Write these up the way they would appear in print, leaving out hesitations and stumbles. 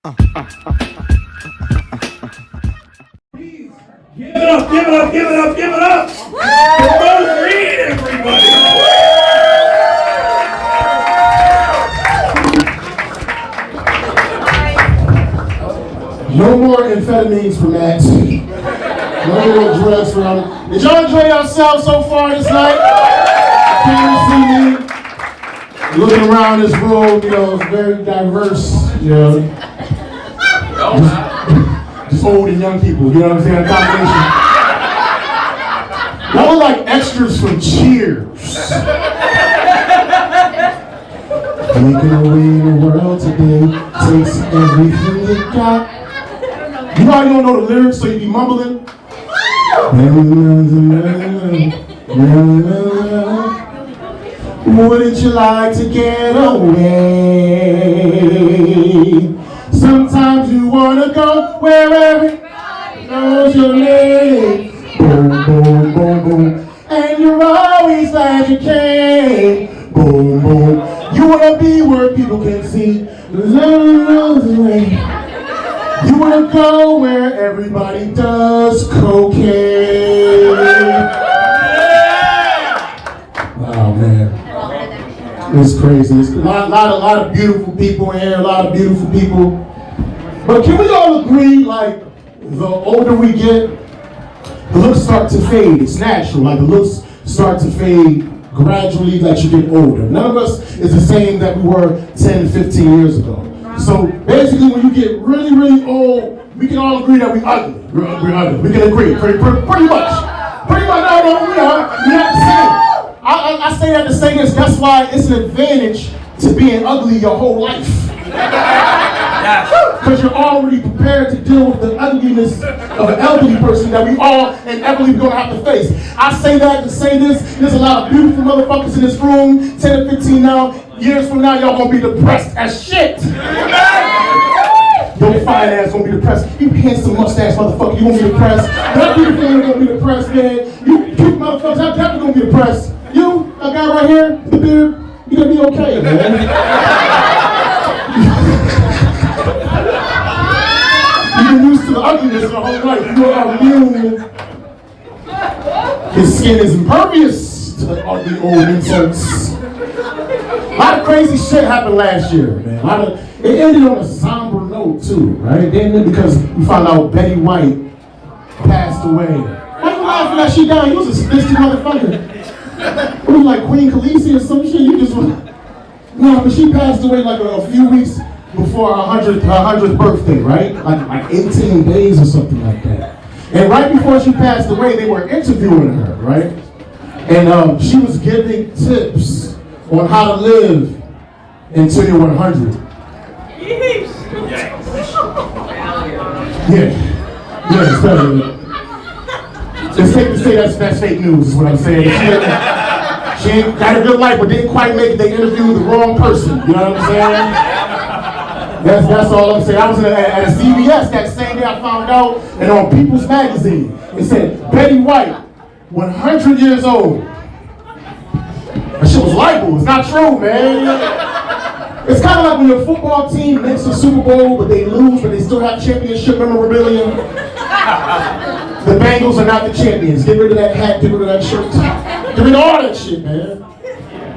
Give it up, give it up, give it up, give it up! For Rose Reed, everybody! No more amphetamines for Matt. No more drugs for him. Did y'all enjoy yourselves so far this night? Came to see me. Looking around this room, you know, it's very diverse, you know. Just old and young people, you know what I'm saying? A combination. Y'all look like extras from Cheers. Making our way in the world today takes everything you got. You know how you don't know the lyrics, so you be mumbling? Wouldn't you like to get away? Sometimes you wanna go where everybody knows your name. Boom, boom, boom, boom. And you're always glad you came. Boom, boom. You wanna be where people can see. You wanna go where everybody does cocaine. Oh man, it's crazy. It's a lot of beautiful people in here. A lot of beautiful people. But can we all agree, like, the older we get, the looks start to fade. It's natural. Like, the looks start to fade gradually as you get older. None of us is the same that we were 10, 15 years ago. So basically, when you get really, really old, we can all agree that we're ugly. We're ugly. We can agree, pretty much. Pretty much, no, we are. We have to say it. I say that to say this. That's why it's an advantage to being ugly your whole life. Because you're already prepared to deal with the ugliness of an elderly person that we all inevitably going to have to face. I say that to say this. There's a lot of beautiful motherfuckers in this room. 10 or 15 years from now, y'all going to be depressed as shit. Your fine ass gonna be depressed. You handsome mustache motherfucker, you gonna be depressed. That beautiful woman gonna be depressed, man. You cute motherfuckers, I'm definitely gonna be depressed. You, that guy right here, the beard, you gonna be okay, man. You've been used to the ugliness your whole life. You are immune. His skin is impervious to the ugly old insults. A lot of crazy shit happened last year, man. It ended on a somber note too, right? It ended because we found out Betty White passed away. Why you laughing at she died? You was a sadistic motherfucker. It was like Queen Khaleesi or some shit. You just no, but she passed away like a few weeks before her 100th birthday, right? Like 18 days or something like that. And right before she passed away, they were interviewing her, right? And she was giving tips on how to live until you're 100. Yeah, it's better. It's safe to say that's fake news, is what I'm saying. She ain't got a good life, but didn't quite make it. They interviewed the wrong person. You know what I'm saying? That's all I'm saying. I was at a CBS that same day I found out, and on People's Magazine, it said, Betty White, 100 years old. That shit was libel. It's not true, man. It's kind of like when your football team makes the Super Bowl, but they lose, but they still have championship memorabilia. The Bengals are not the champions. Get rid of that hat, get rid of that shirt. Get rid of all that shit, man. A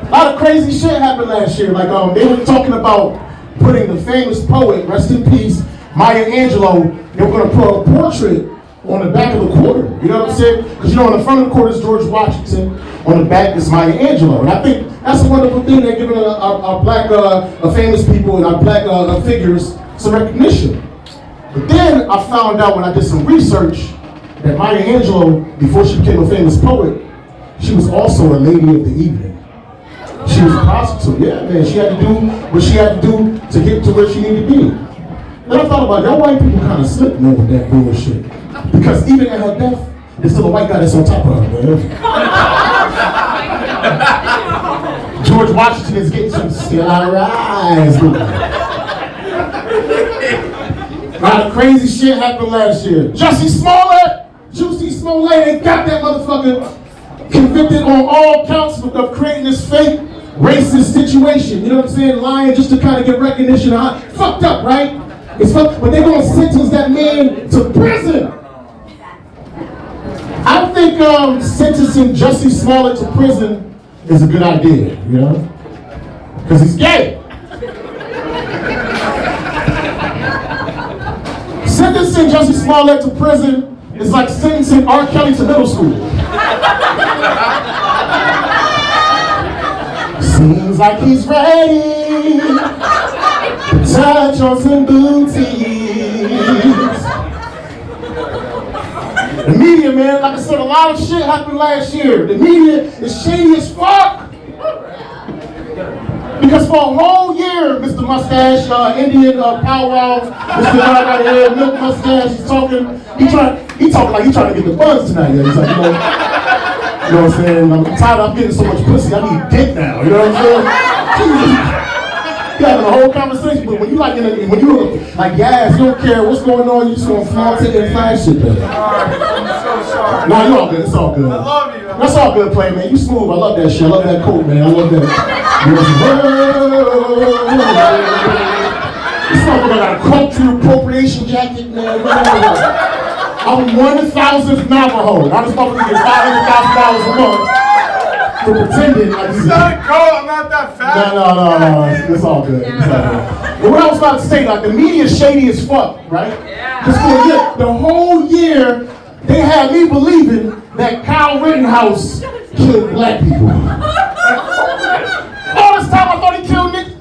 lot of crazy shit happened last year. Like, they were talking about putting the famous poet, rest in peace, Maya Angelou, they were going to put a portrait on the back of the quarter. You know what I'm saying? Because, you know, on the front of the quarter is George Washington. On the back is Maya Angelou. And I think that's a wonderful thing. They're giving our black famous people and our black figures some recognition. But then I found out when I did some research that Maya Angelou, before she became a famous poet, she was also a lady of the evening. She was a prostitute. Yeah, man. She had to do what she had to do to get to where she needed to be. Then I thought about y'all white people kind of slipping over that bullshit. Because even at her death, there's still a white guy that's on top of her, man. George Washington is getting some still I rise. A lot of crazy shit happened last year. Juicy Smollett, they got that motherfucker convicted on all counts of creating this fake racist situation. You know what I'm saying? Lying just to kind of get recognition. Fucked up, right? It's fucked, but they're gonna sentence that man to prison. I think sentencing Jussie Smollett to prison is a good idea, you know? Because he's gay. Sentencing Jussie Smollett to prison is like sentencing R. Kelly to middle school. Seems like he's ready to touch on some booties. The media, man, like I said, a lot of shit happened last year. The media is shady as fuck. Because for a whole year, Mr. Mustache, Indian powwow, Mr. Right here, Milk Mustache, he's talking, he talking like he's trying to get the buzz tonight. He's like, you know what I'm saying? I'm tired of getting so much pussy, I need dick now, you know what I'm saying? You having a whole conversation, but when you like, when you like, yes, you don't care what's going on, you just want to flaunt it and flash it, man. I'm so sorry. Nah, you all good, it's all good. I love you. That's all good play, man. You smooth, I love that shit, I love that coat, man, I love that. This motherfucker got a cultural appropriation jacket, man. I'm 1,000th Navajo. Now this motherfucker gets $500,000 a month for pretending like he's not cold, I'm not that fat. No. It's all good. It's all good. But what I was about to say, like, the media is shady as fuck, right? Because for a year, the whole year, they had me believing that Kyle Rittenhouse killed black people. All this time I thought he killed niggas.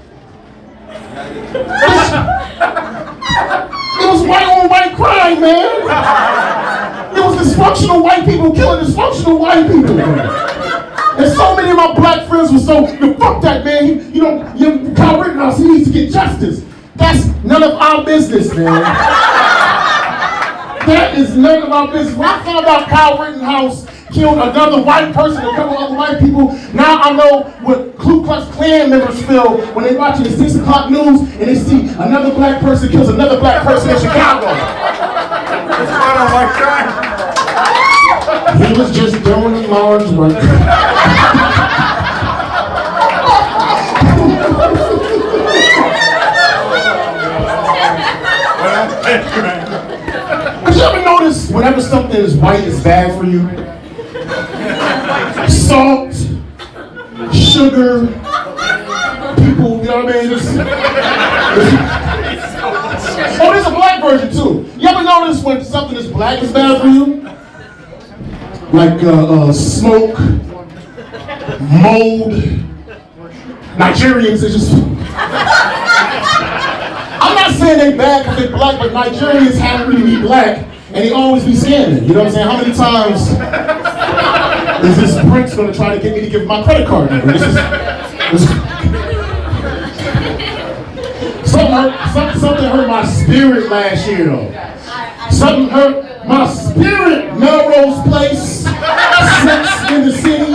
It was white on white crime, man. It was dysfunctional white people killing dysfunctional white people, man. And so many of my black friends were so, fuck that, man. Kyle Rittenhouse, he needs to get justice. That's none of our business, man. That is none of our business. When I found out Kyle Rittenhouse killed another white person, a couple other white people, now I know what Ku Klux Klan members feel when they watching the 6 o'clock news and they see another black person kills another black person in Chicago. That's why I don't like crime. He was just doing the Lord's work. But you ever notice whenever something is white, it's bad for you? Salt, sugar, people, you know what I mean? Oh, there's a black version too. You ever notice when something is black is bad for you? Like smoke, mold, Nigerians is just... I'm not saying they bad because they black, but Nigerians happen to be black and they always be scamming. You know what I'm saying? How many times is this Brink's gonna try to get me to give my credit card number? Something hurt my spirit last year though. Something hurt my spirit. Melrose Place, Sex in the City.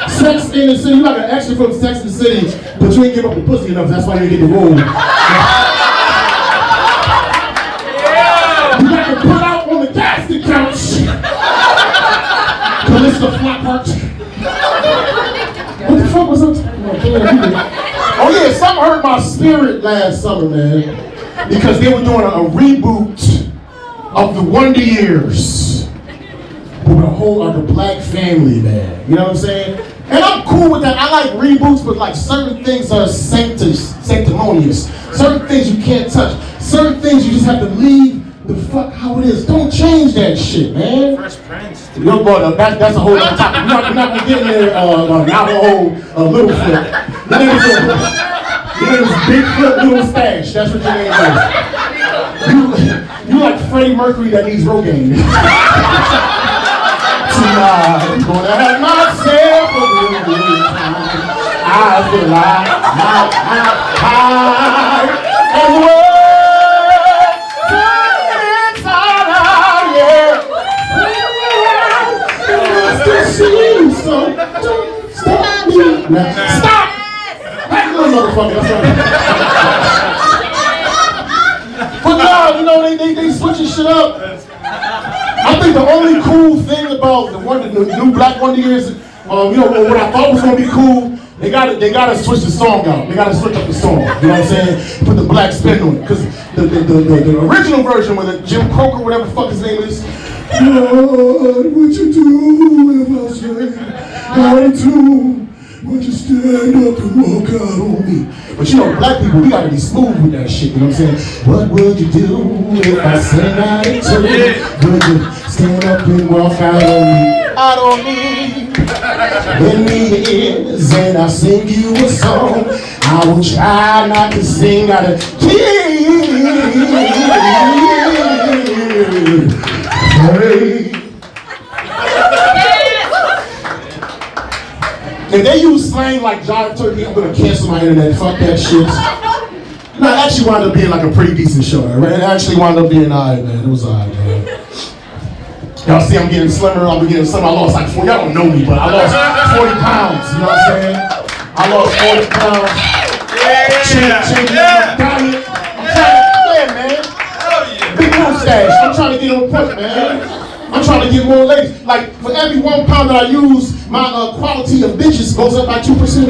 Sex in the City. You like an extra from Sex in the City, but you ain't give up the pussy enough. That's why you didn't get the role. You got to put out on the casting couch. Calista Flockhart. What the fuck was that? Oh yeah, something hurt my spirit last summer, man. Because they were doing a reboot of the Wonder Years. With a whole other black family, man. You know what I'm saying? And I'm cool with that. I like reboots, but like certain things are sanctimonious. Certain things you can't touch. Certain things you just have to leave the fuck how it is. Don't change that shit, man. Fresh Prince. No, brother, that's a whole other topic. We're not gonna get in there Navajo Littlefoot. Your name is Bigfoot Little Stash. That's what your name is. You like Freddie Mercury that needs Rogaine. Tonight, I'm gonna have myself a real good time. I feel like and the world inside out, yeah. Still see you, so don't stop me. Stop! That little motherfucker, that's right. But no, you know, they switching shit up. I think the only cool thing about the new Black Wonder Years, you know, what I thought was gonna be cool They gotta switch the song out. They gotta switch up the song. You know what I'm saying? Put the black spin on it. Because the original version with Jim Croker, whatever the fuck his name is. Lord, what you do if I say I too? Would you stand up and walk out on me? But you know, black people, we gotta be smooth with that shit, you know what I'm saying? What would you do if I said I too? Would you stand up and walk out on me? Out on me. Lend me your ears and I'll sing you a song. I will try not to sing out of key. Hey. If they use slang like Jive Turkey, I'm gonna cancel my internet. Fuck that shit. No, it actually wound up being like a pretty decent show, right? It actually wound up being alright, man. It was alright, man. Y'all see I'm getting slimmer, I'm getting slimmer. I lost like 40, y'all don't know me, but I lost 40 pounds, you know what I'm saying? I lost 40 pounds. Changing my diet. I'm trying to, yeah, man. Big mustache. I'm trying to get on point, man. I'm trying to get more ladies. Like, for every 1 pound that I use, my quality of bitches goes up by 2%.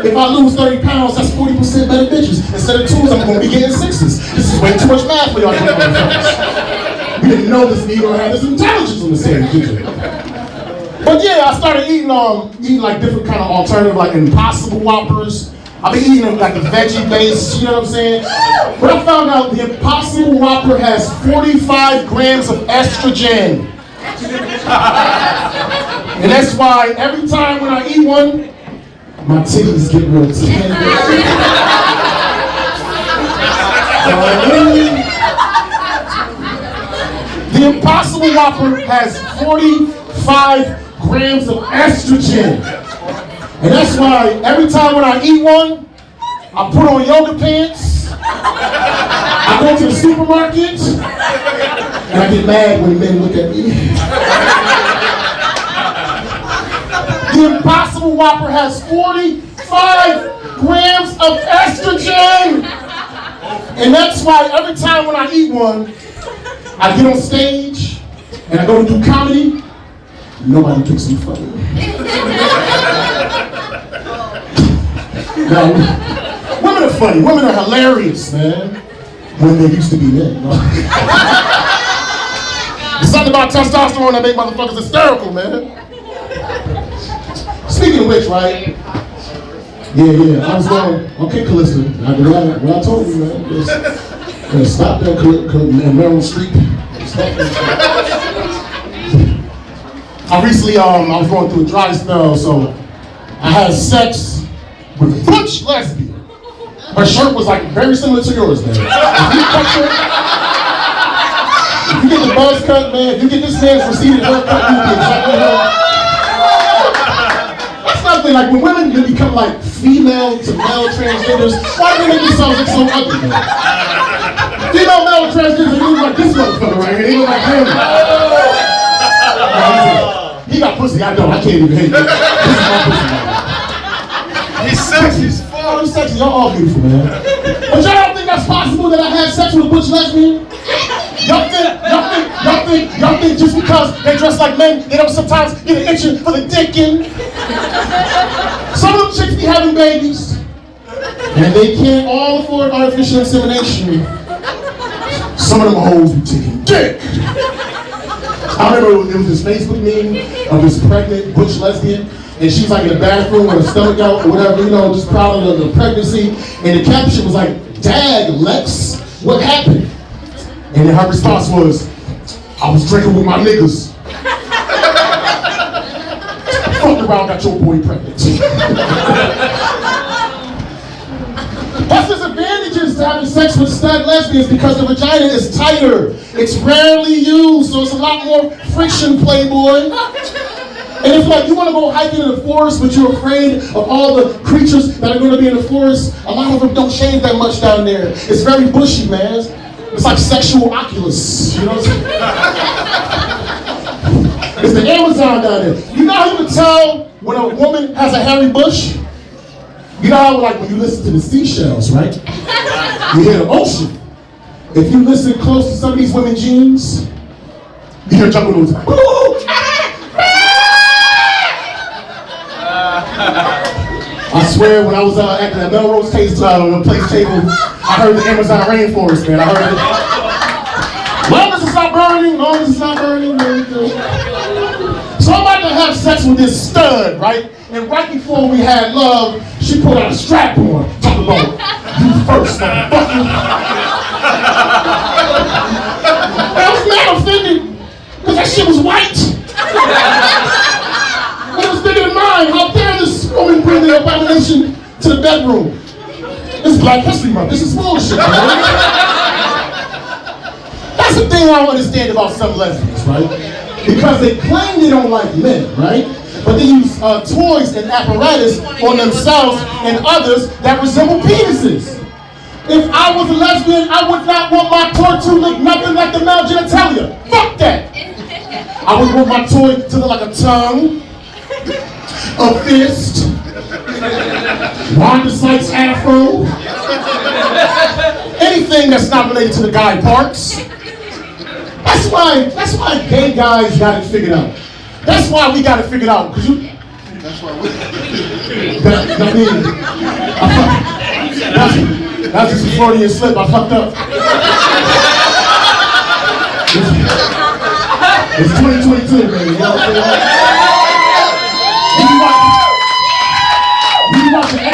If I lose 30 pounds, that's 40% better bitches. Instead of 2s, I'm going to be getting 6s. This is way too much math for y'all. We didn't know this Negro had this intelligence on the stage, did you? But yeah, I started eating like different kind of alternative, like Impossible Whoppers. I've been eating them like the veggie base, you know what I'm saying? But I found out the Impossible Whopper has 45 grams of estrogen. And that's why every time when I eat one, my titties get real tender. The Impossible Whopper has 45 grams of estrogen. And that's why every time when I eat one, I put on yoga pants, I go to the supermarket, and I get mad when men look at me. The Impossible Whopper has 45 grams of estrogen. And that's why every time when I eat one, I get on stage, and I go to do comedy, nobody thinks me funny. Now, women are funny. Women are hilarious, man. When they used to be men. There's something about testosterone that make motherfuckers hysterical, man. Speaking of which, right? Yeah. I was going, okay, Calista. What I told you, man. Just stop that in Maryland Street. I recently, I was going through a dry spell, so I had sex with a butch lesbian. Her shirt was like very similar to yours, man. If you get the buzz cut, man, if you get this man's receded haircut, you can exactly know. That's nothing. Like when women become like female to male transgenders, why do they make themselves look so ugly, man? Female male transgenders, they look like this motherfucker right here. They look like him. He got pussy, I don't. I can't even hate it. This is my pussy, man. He's sexy as fuck. Oh, he's sexy. Y'all all beautiful, man. But y'all don't think that's possible that I had sex with a butch lesbian? Y'all think just because they dress like men, they don't sometimes get an itching for the dick in? Some of them chicks be having babies, and they can't all afford artificial insemination. Some of them hoes be taking dick. I remember there was this Facebook meme of this pregnant butch lesbian, and she's like in the bathroom with her stomach out or whatever, you know, just proud of the pregnancy. And the caption was like, "Dag, Lex, what happened?" And then her response was, "I was drinking with my niggas." Fuck around, got your boy pregnant. Plus, there's advantages to having sex with stud lesbians because the vagina is tighter. It's rarely used, so it's a lot more friction, playboy. And if like you want to go hiking in the forest, but you're afraid of all the creatures that are going to be in the forest, a lot of them don't shave that much down there. It's very bushy, man. It's like sexual Oculus, you know what I'm saying? It's the Amazon down there. You know how you can tell when a woman has a hairy bush? You know how like when you listen to the seashells, right? You hear the ocean. If you listen close to some of these women's jeans, you hear jumping those. swear, when I was acting at Melrose Place table, I heard the Amazon rainforest, man. I heard it. Long as it's not burning, long as it's not burning. So I'm about to have sex with this stud, right? And right before we had love, she put out a strap on. Talk about you first, motherfucker. I was mad offended because that shit was white. It was bigger than mine. How dare this woman bring the abomination to the bedroom? It's Black History Month. This is bullshit, man. That's the thing I don't understand about some lesbians, right? Because they claim they don't like men, right? But they use toys and apparatus on themselves and others that resemble penises. If I was a lesbian, I would not want my toy to look nothing like the male genitalia. Fuck that! I would want my toy to look like a tongue, a fist, Wanda Sykes afro, anything that's not related to the guy parts. That's why gay guys got it figured out. That's why we got it figured out. That's why we. That's just a Freudian slip. I fucked up. It's 2022, man. You know what I'm saying?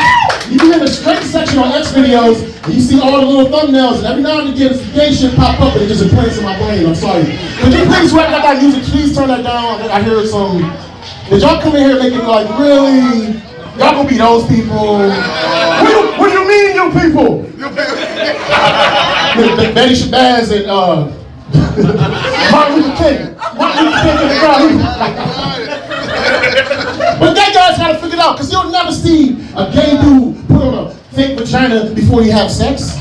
You be in the straight section on X videos, and you see all the little thumbnails, and every now and again, some gay shit pop up, and it just implants in my brain. I'm sorry. Could you please rap like I use it? Please turn that down. I hear some. Did y'all come in here making like, really? Y'all gonna be those people? What do you mean, you people? Betty Shabazz and Martin Luther King. Martin Luther King in the crowd. But gay guys gotta figure it out, because you'll never see a gay dude put on a fake vagina before he have sex.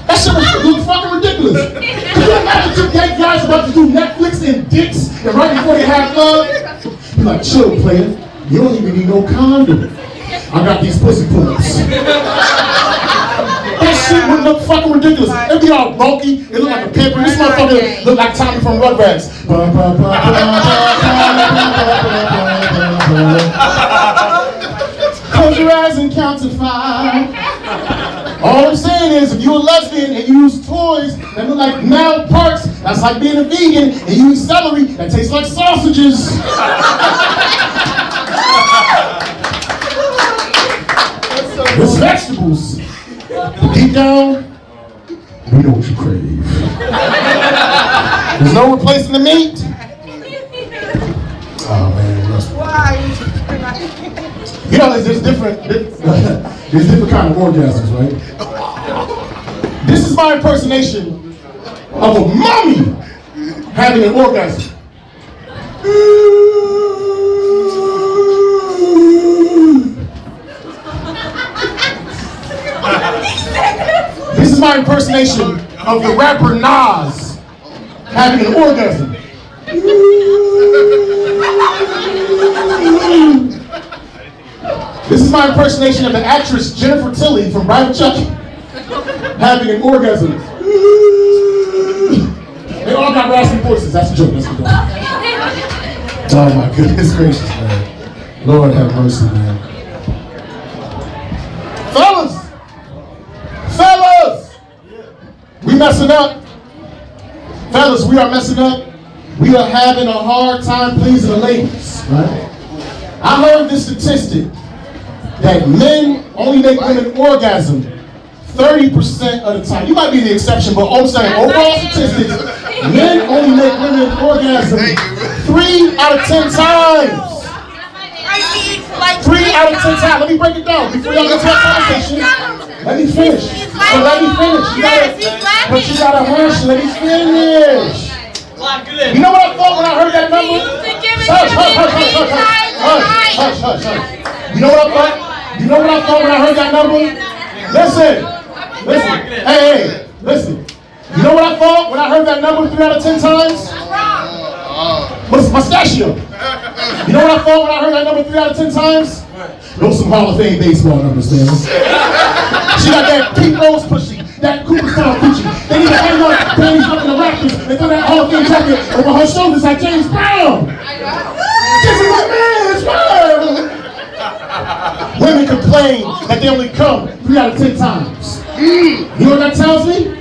That shit was fucking ridiculous. Can you imagine two gay guys about to do Netflix and dicks, and right before they have love? Be like, chill, player. You don't even need no condom. I got these pussy pull-ups. That shit would look fucking ridiculous. It'd be all bulky. It look like a pimp. This motherfucker look like Tommy from Rugrats. Close your eyes and count to 5. All I'm saying is, if you're a lesbian and you use toys that look like male parts, that's like being a vegan and you eat celery that tastes like sausages. It's vegetables. Deep down, we know what you crave. There's no replacing the meat. Oh man, why? You know, there's different kind of orgasms, right? This is my impersonation of a mommy having an orgasm. This is my impersonation of the rapper Nas having an orgasm. This is my impersonation of the actress Jennifer Tilly from Bride of Chucky having an orgasm. They all got raspy voices. That's a joke. That's a joke. Oh my goodness gracious, man. Lord have mercy, man. Fellas, we messing up. Fellas, we are messing up. We are having a hard time pleasing the ladies, right? I heard this statistic that men only make women orgasm 30% of the time. You might be the exception, but I'm saying overall statistics, men only make women orgasm 3 out of 10 times. 3 out of 10 times. Let me break it down before y'all get to that conversation. Let me finish. So let me finish. But you gotta hush. Let me finish. You know what I thought when I heard that number? Hush. You know what I thought? You know what I thought when I heard that number? Listen. Hey, listen. You know what I thought when I heard that number 3 out of 10 times? Mustachio. You know what I thought when I heard that number 3 out of 10 times? Those some Hall of Fame baseball numbers, man. She got that Pete Rose pussy, that Cooperstown coochie. They need to hang on panties up in the Raptors and throw that Hall of Fame jacket over her shoulders like James Brown. This is my man's world. Women can play complain that they only come 3 out of 10 times. You know what that tells me?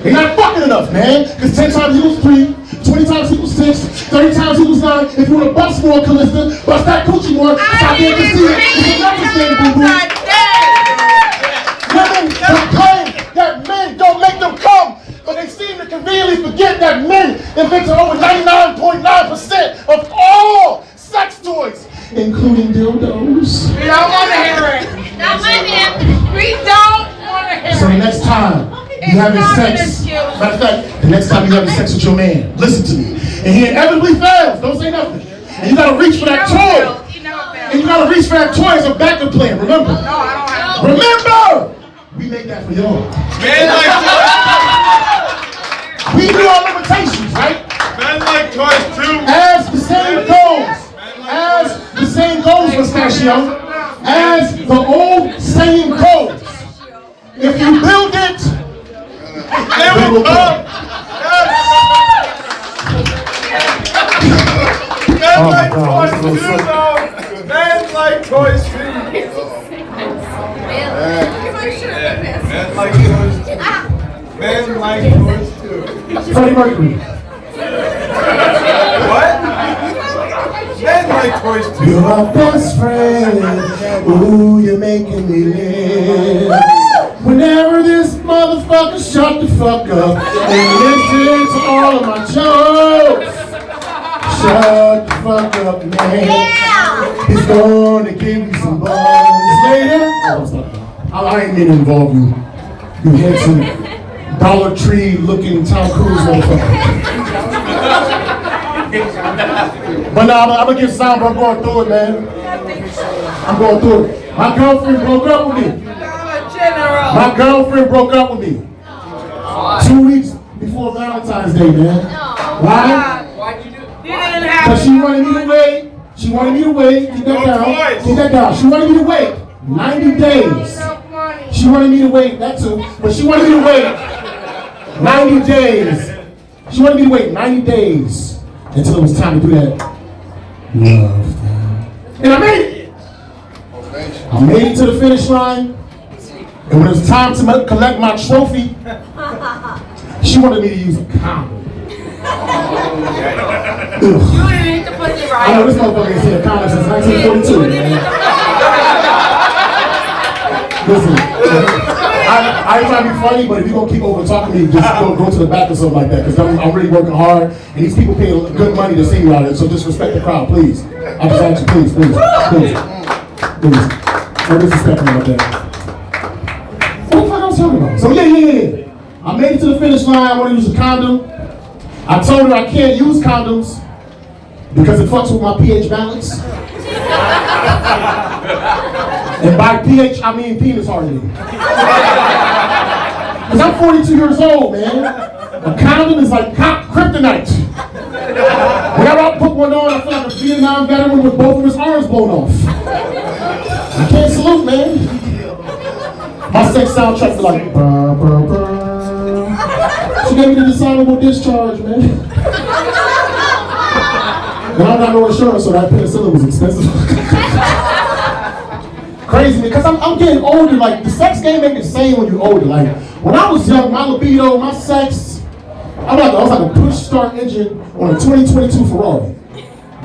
They're not fucking enough, man. Because 10 times equals 3, 20 times equals 6, 30 times equals 9. If you want to bust more, Callista, bust that coochie more. Stop being conceited. It's another thing, boo-boo. Women complain that men don't make them come, but they seem to conveniently forget that men invented over 99.9% of all sex toys, including dildos. We don't want to hear it. Not my man. We don't want to hear So the it. next time you having sex, matter of fact, the next time you having sex with your man, listen to me, and he inevitably fails, don't say nothing. And you gotta reach for that toy. And you gotta reach for that toy as a backup plan, remember? No, I don't have to. Remember! We make that for y'all. Men like We do our limitations, right? toys too. As the saying goes, Mustachio, as the old saying goes, if you build it, They will come. Men like toys too, though. Men like toys too. Men like toys too. Men like toys too. Freddie Mercury. What? Men like toys too. You're my best friend. Ooh, you're making me live. Whenever this motherfucker shut the fuck up and listen to all of my jokes. Shut the fuck up, man. He's gonna give you some buns later. I ain't mean to involve you. You handsome Dollar Tree looking Tom Cruise motherfucker. But nah, I'm gonna get signed, but I'm going through it, man. I'm going through it. My girlfriend broke up with me. My girlfriend broke up with me 2 weeks before Valentine's Day, man. Why? Why'd you do it? You didn't have Because she wanted me to wait. She wanted me to wait. Keep that down. Keep that down. She wanted me to wait 90 days. She wanted me to wait, that too. But she wanted me to wait 90 days. She wanted me to wait 90 days until it was time to do that love thing. And I made it. I made it to the finish line. And when it was time to collect my trophy, she wanted me to use a condom. You didn't hit the pussy I right. know this motherfucker ain't seen a condom since 1942, man. Listen, I ain't trying to be funny, but if you're going to keep over talking to me, just go to the back or something like that, because I'm really working hard, and these people pay good money to see me out here, so just respect the crowd, please. I just ask you, please. Don't disrespect me like that. What the fuck I was talking about? So yeah. I made it to the finish line. I want to use a condom. I told her I can't use condoms because it fucks with my pH balance. And by pH, I mean penis hardening. Because I'm 42 years old, man. A condom is like kryptonite. Whenever I put one on, I feel like a Vietnam veteran with both of his arms blown off. I can't salute, man. My sex soundtrack be like, brr, brr, brr. She gave me the dishonorable discharge, man. And I got no insurance, so that penicillin was expensive. Crazy, because I'm getting older. Like, the sex game ain't the same when you're older. Like, when I was young, my libido, my sex, I was like a push-start engine on a 2022 Ferrari.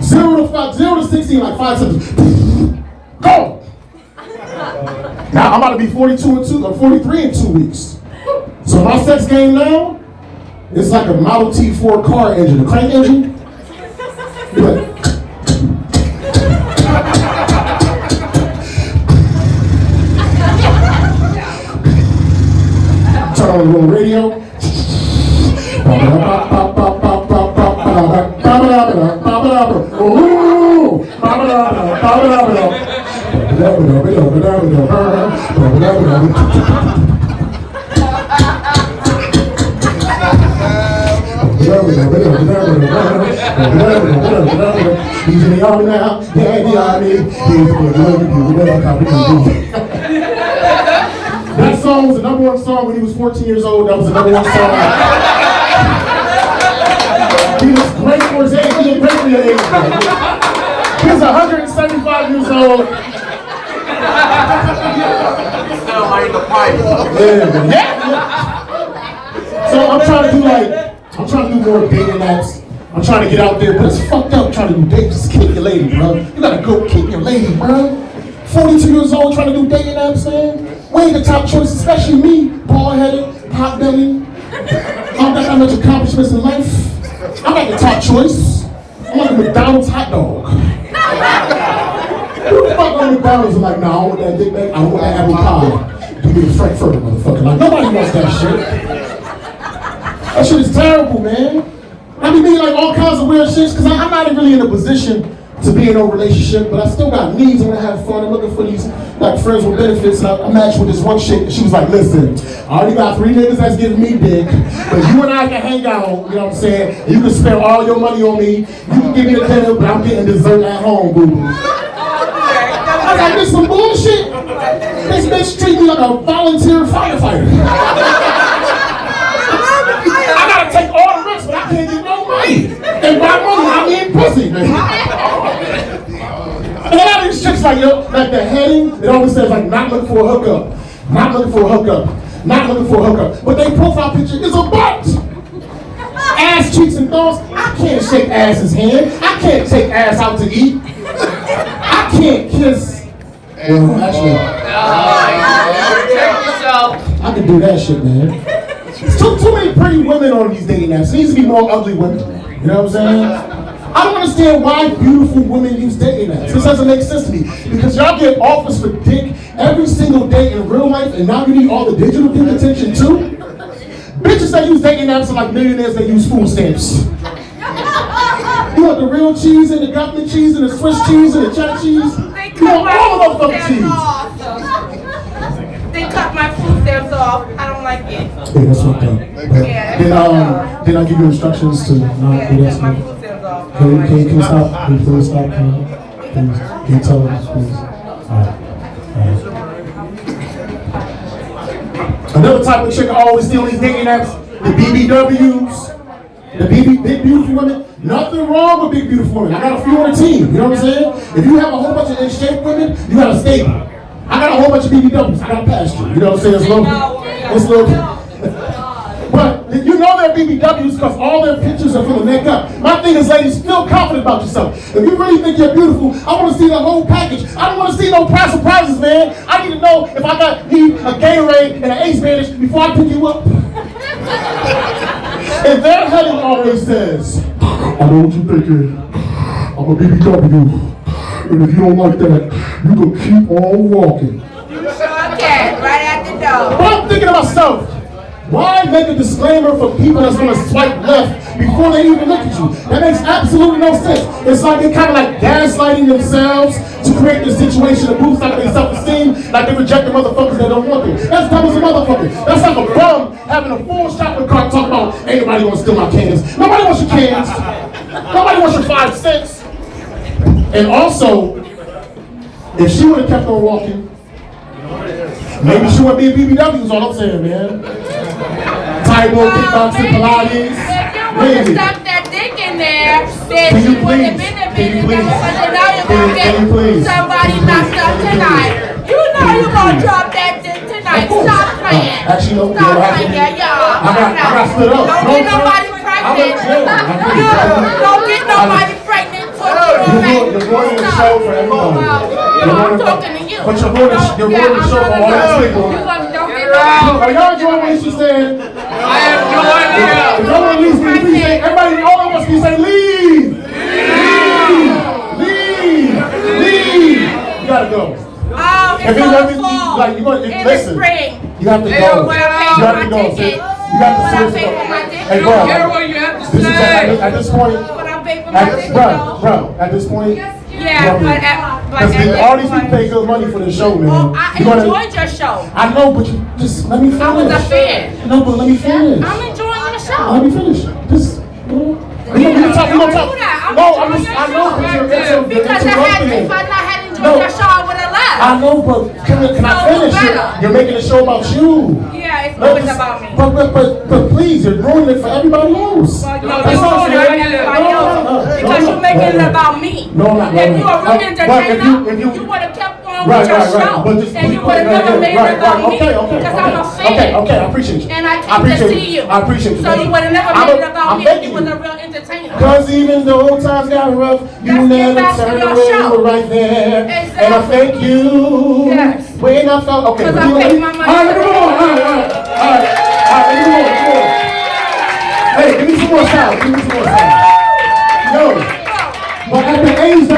0 to 60 in like 5 seconds. Go! Now I'm about to be 43 in 2 weeks. So my sex game now, it's like a Model T Ford car engine, a crank engine. You're like, turn on the little radio. He's in the army now, yeah, in the army. That song was the #1 song when he was 14 years old. That was the #1 song. He was great for his age. He was great for your age. He was 175 years old. Still like the pipe. So I'm trying to do more dating apps. I'm trying to get out there, but it's fucked up trying to do dating. Just kick your lady, bro. You gotta go kick your lady, bro. 42 years old trying to do dating apps, man. We ain't the top choice, especially me. Bald-headed, pot belly. I don't got that much accomplishments in life. I'm not the top choice. I'm like a McDonald's hot dog. Who the fuck on McDonald's and like, nah, I want that Big Mac, I want that apple pie. Give me the Frankfurter, motherfucker. Like, nobody wants that shit. That shit is terrible, man. I be mean like all kinds of weird shit, because I'm not really in a position to be in a relationship, but I still got needs. I want to have fun. I'm looking for these like friends with benefits. And I matched with this one chick, and she was like, listen, I already got 3 niggas that's giving me dick, but you and I can hang out, you know what I'm saying? You can spend all your money on me. You can give me a dinner, but I'm getting dessert at home, boo-boo. I was like, this some bullshit. This bitch treat me like a volunteer firefighter. I gotta take all the risks, but I can't get no money. And by money, I mean pussy, man. And a lot of these chicks like, yo, like the heading, it always says like, not looking for a hookup. Not looking for a hookup. Not looking for a hookup. But their profile picture is a butt. Ass, cheeks, and thumbs. I can't shake ass's hand. I can't take ass out to eat. I can't kiss. Well, actually, I can do that shit, man. Too many pretty women on these dating apps. There needs to be more ugly women. You know what I'm saying? I don't understand why beautiful women use dating apps. This doesn't make sense to me. Because y'all get offers for dick every single day in real life, and now you need all the digital dick attention too? Bitches that use dating apps are like millionaires that use food stamps. You want the real cheese and the government cheese and the Swiss cheese and the cheddar cheese? You want all of those fucking cheese. They cut my food stamps off. I don't like it. Yeah, that's fucked up. Then I give you instructions to not do that cut my stuff. food stamps off. Can you stop? Can you please stop? Can you tell us, please? Alright. Another type of chick I always see on these dating apps, the BBWs. The big beautiful women. Nothing wrong with big beautiful women. I got a few on the team, you know what I'm saying? If you have a whole bunch of in shape women, you got a stable. I got a whole bunch of BBWs. I got a pasture, you know what I'm saying? It's low. But you know they're BBWs because all their pictures are from the neck up. My thing is, ladies, feel confident about yourself. If you really think you're beautiful, I want to see the whole package. I don't want to see no prize surprises, man. I need to know if I need a Gatorade and an Ace Bandage before I pick you up. And their heading always says, I know what you're thinking. I'm a BBW. And if you don't like that, you can keep on walking. You sure can, right at the door. But I'm thinking to myself, why make a disclaimer for people that's gonna swipe left before they even look at you? That makes absolutely no sense. It's like they're kind of like gaslighting themselves to create this situation that boosts like their self-esteem, like they reject the motherfuckers that don't want them. That's dumb as a motherfucker. That's like a bum having a full shopping cart talking about, ain't nobody gonna steal my cans. Nobody wants your cans. Nobody wants your 5 cents. And also, if she would have kept on walking, maybe she wouldn't be a BBW, is all I'm saying, man. Taibo, kickboxing, Pilates. If you would have stuck that dick in there, then she wouldn't have been a BBW. But now you're going to get somebody knocked up tonight. You know you're going to drop that dick tonight. Stop playing. Actually, no. Stop playing, y'all. I got split up. Don't get nobody pregnant. Don't get nobody pregnant. You're ruining the show for everybody. I'm talking to you. But you're ruining the show for all these people. Are y'all enjoying what she's saying? I have no idea. If no one leaves me, please say, everybody, all of us, please say, leave! Leave! You gotta go. Oh, it's gonna fall. Like, you're gonna, in listen, the spring. you have to go. You have to go, sis. You have to seriously go. Hey, bro, at this point, at this point, yeah, but all these people pay good money for the show, man. Well, I enjoyed your show. I know, but you just let me finish. I was a fan. No, but let me finish. I'm enjoying your show. Let me finish. Just, we gonna talk. No, I know, but you're interrupting. Because if I not had enjoyed your show, I would have left. I know, but can I finish? You're making a show about you. Yeah, it's always about me. But please, you're ruining it for everybody else. Well, you're ruining it for everybody else because you're making it about me. No, I'm not. If you were really entertainer, you would have kept on on with your show. But just And you would have never made it about me. Okay. Because I'm a fan. Okay, I appreciate you. And I came to see you. I appreciate you. So you would have never made it about me if you was a real entertainer. Because even though times got rough, you never turned away, you were right there. Exactly. And I thank you. Yes. When I felt, okay. Because I paid my money. All right, let me go. Hey, give me some more sound. Yo, but at the age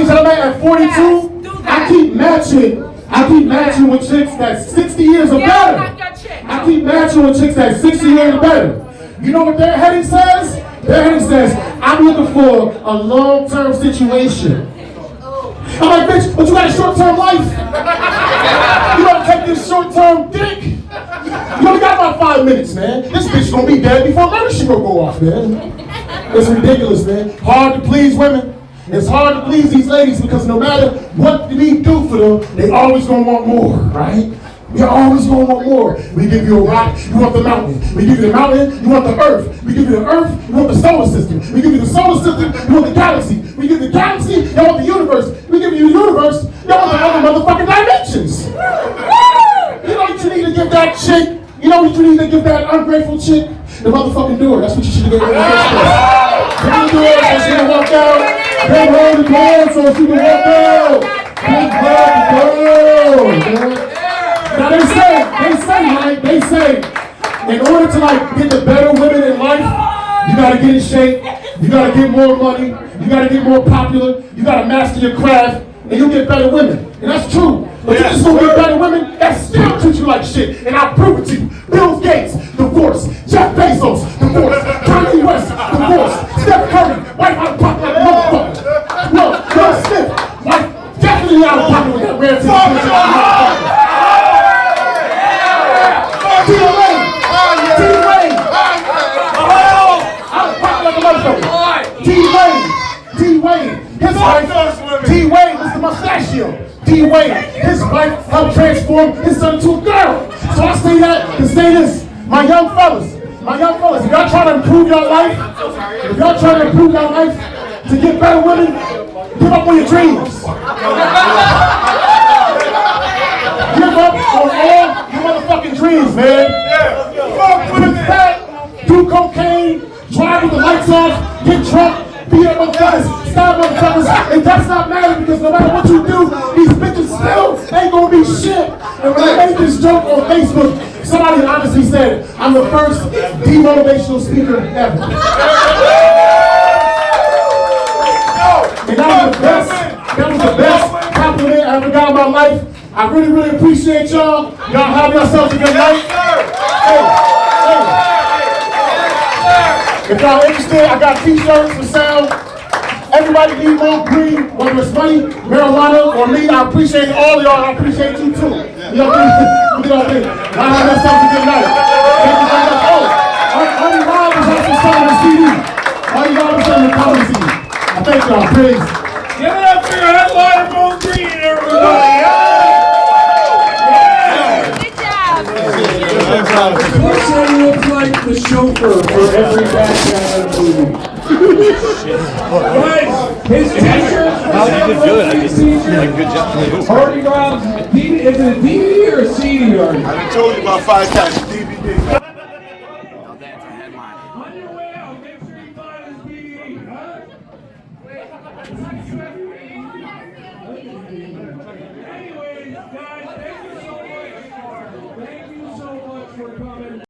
that I'm at 42, I keep matching with chicks that's 60 years or better. I keep matching with chicks that's 60 years or better. You know what their heading says? Their heading says, I'm looking for a long-term situation. I'm like, bitch, but you got a short-term life. You gotta take this short-term dick. You only got about 5 minutes, man. This bitch gonna be dead before murder she gonna go off, man. It's ridiculous, man. Hard to please women. It's hard to please these ladies because no matter what we do for them, they always gonna want more, right? You're always gonna want more. We give you a rock, you want the mountain. We give you the mountain, you want the earth. We give you the earth, you want the solar system. We give you the solar system, you want the galaxy. We give you the galaxy, you want the universe. We give you the universe, you want the other motherfucking dimensions. You know what you need to give that chick? You know what you need to give that ungrateful chick? The motherfucking door. That's what you should have given her in the first place. Give her the door so she can walk out. Give her the door so she can walk out. Give her the door, man. Now they say, in order to get the better women in life, you gotta get in shape, you gotta get more money, you gotta get more popular, you gotta master your craft, and you'll get better women. And that's true. But you just don't get better women that still treat you like shit. And I'll prove it to you. Bill Gates, divorce. Jeff Bezos, divorce. Kanye West, divorce. Steph Curry, wife out of pocket like a motherfucker. Look, Will Smith, wife definitely out of pocket with that rare motherfucker. D-Wayne, his wife, D-Wayne was the mustachio. D-Wayne, his wife helped transform his son into a girl. So I say that to say this, my young fellas, if y'all trying to improve your life, to get better women, give up on your dreams. Give up on all your motherfucking dreams, man. Get fat, do cocaine, drive with the lights off, get drunk, beat up motherfuckers, stab motherfuckers. It does not matter because no matter what you do, these bitches still ain't gonna be shit. And when I made this joke on Facebook, somebody honestly said, I'm the first demotivational speaker ever. And that was the best compliment I ever got in my life. I really appreciate y'all. Y'all have yourselves a good night. If y'all interested, I got t-shirts for sale. Everybody need more green, whether it's money, marijuana, or me. I appreciate all of y'all. I appreciate you too. You know what I mean? Y'all have yourselves a good night. Thank you very much. Oh, Artie Rob is also selling a CD. Artie Rob is selling a comedy CD. I thank y'all. Please. Give it up for your headliner, Mo Green, everybody. Cliff said he looks like the chauffeur for every bad guy in the movie. Right. His t-shirts for sale. Good job. Artie Rob's, is it a DVD or a CD, Artie? I done told you about 5 times DVD. On your way out, make sure you buy this DVD, huh? Anyways, guys, thank you so much for coming.